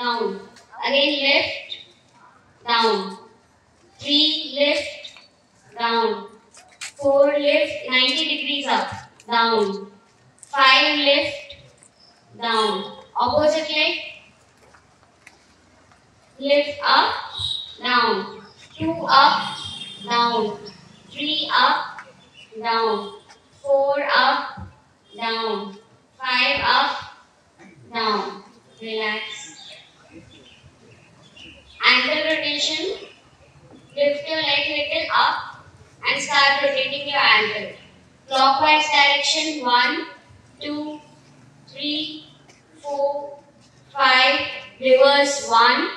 down. Again lift, down. 3 lift, down. 4 lift 90 degrees up, down. 5 lift, down. Opposite leg, lift up, down. 2 up, down. 3 up, down. 4 up, down. 5 up, down. Relax. Ankle rotation. Lift your leg little up and start rotating your ankle. Clockwise direction 1, 2, 3, 4, 5. Reverse 1,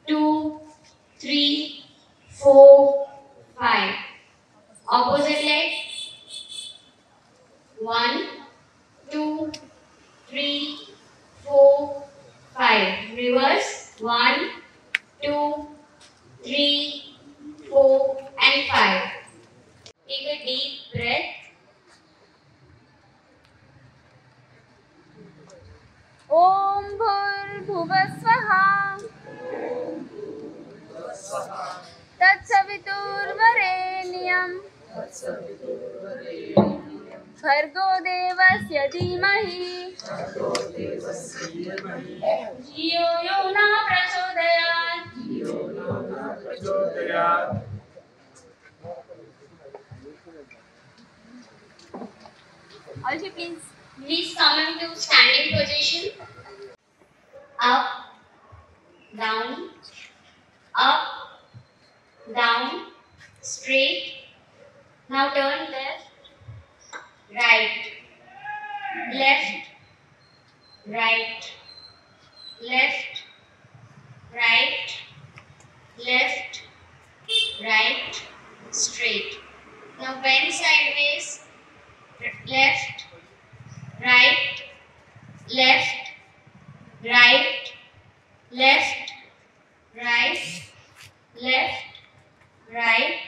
2, 3, 4, 5. Opposite leg 1, 2, 3, 4, 5. Reverse 1, 2, 3, 4 and 5. Take a deep breath. Om Bhurbhuvasvaha Tatsaviturvarenyam Bhargo Devasya Dhimahi Dhiyo Yo Na Prachodayat. Also Please come into standing position. Up, down, straight. Now turn left, right, left, right, left, right, left, right, straight. Now bend sideways, left, right, left, right, left, right, left, right,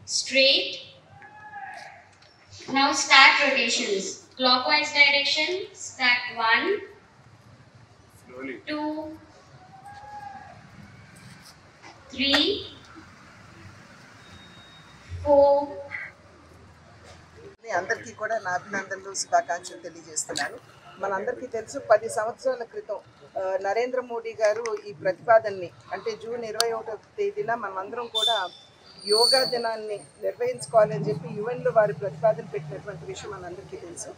straight. Now start rotations. Clockwise direction, start 1, Slowly. 2, 3, 4. అందరికీ కూడా నా అభినందనలు శుభాకాంక్షలు తెలియజేస్తున్నాను. మనందరికీ తెలుసు 10 సంవత్సరాల క్రితం నరేంద్ర మోడీ గారు ఈ ప్రతిపాదనని అంటే జూన్ 21వ తేదీన మనమందరం కూడా యోగా దినాన్ని నిర్వహించుకోవాలని చెప్పి యుఎన్లో వారి ప్రతిపాదన పెట్టినటువంటి విషయం మనందరికీ తెలుసు.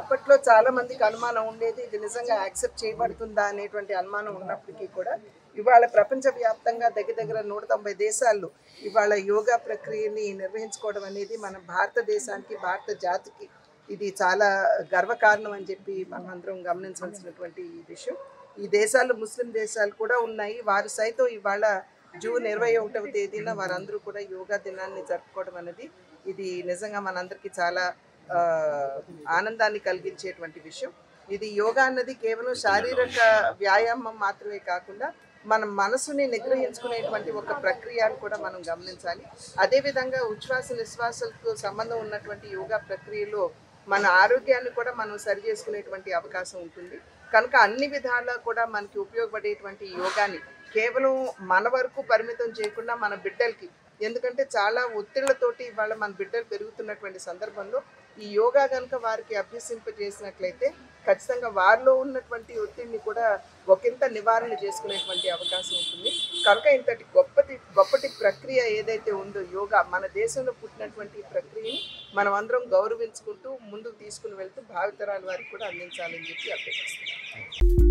అప్పట్లో చాలామందికి అనుమానం ఉండేది, ఇది నిజంగా యాక్సెప్ట్ చేయబడుతుందా అనేటువంటి అనుమానం ఉన్నప్పటికీ కూడా ఇవాళ ప్రపంచవ్యాప్తంగా దగ్గర 190 దేశాల్లో ఇవాళ యోగా ప్రక్రియని నిర్వహించుకోవడం అనేది మన భారతదేశానికి, భారత జాతికి ఇది చాలా గర్వకారణం అని చెప్పి మనమందరం గమనించవలసినటువంటి ఈ విషయం. ఈ దేశాలు ముస్లిం దేశాలు కూడా ఉన్నాయి. వారు సైతం ఇవాళ జూన్ 21వ తేదీన వారందరూ కూడా యోగా దినాన్ని జరుపుకోవడం అనేది ఇది నిజంగా మనందరికీ చాలా ఆనందాన్ని కలిగించేటువంటి విషయం. ఇది యోగా అన్నది కేవలం శారీరక వ్యాయామం మాత్రమే కాకుండా మన మనసుని నిగ్రహించుకునేటువంటి ఒక ప్రక్రియ అని కూడా మనం గమనించాలి. అదేవిధంగా ఉచ్ఛ్వాస నిశ్వాసాలకు సంబంధం ఉన్నటువంటి యోగా ప్రక్రియలో మన ఆరోగ్యాన్ని కూడా మనం సరి చేసుకునేటువంటి అవకాశం ఉంటుంది. కనుక అన్ని విధాలా కూడా మనకి ఉపయోగపడేటువంటి యోగాని కేవలం మన వరకు పరిమితం చేయకుండా మన బిడ్డలకి, ఎందుకంటే చాలా ఒత్తిళ్లతోటి ఇవాళ మన బిడ్డలు పెరుగుతున్నటువంటి సందర్భంలో ఈ యోగా కనుక వారికి అభ్యసింపజేసినట్లయితే ఖచ్చితంగా వారిలో ఉన్నటువంటి ఒత్తిడిని కూడా ఒకంత నివారణ చేసుకునేటువంటి అవకాశం ఉంటుంది. కనుక ఇంతటి గొప్పటి ప్రక్రియ ఏదైతే ఉందో యోగా, మన దేశంలో పుట్టినటువంటి ప్రక్రియని మనం అందరం గౌరవించుకుంటూ ముందుకు తీసుకుని వెళ్తూ భావితరాల వారికి కూడా అందించాలని చెప్పి అభ్యర్థిస్తున్నాం.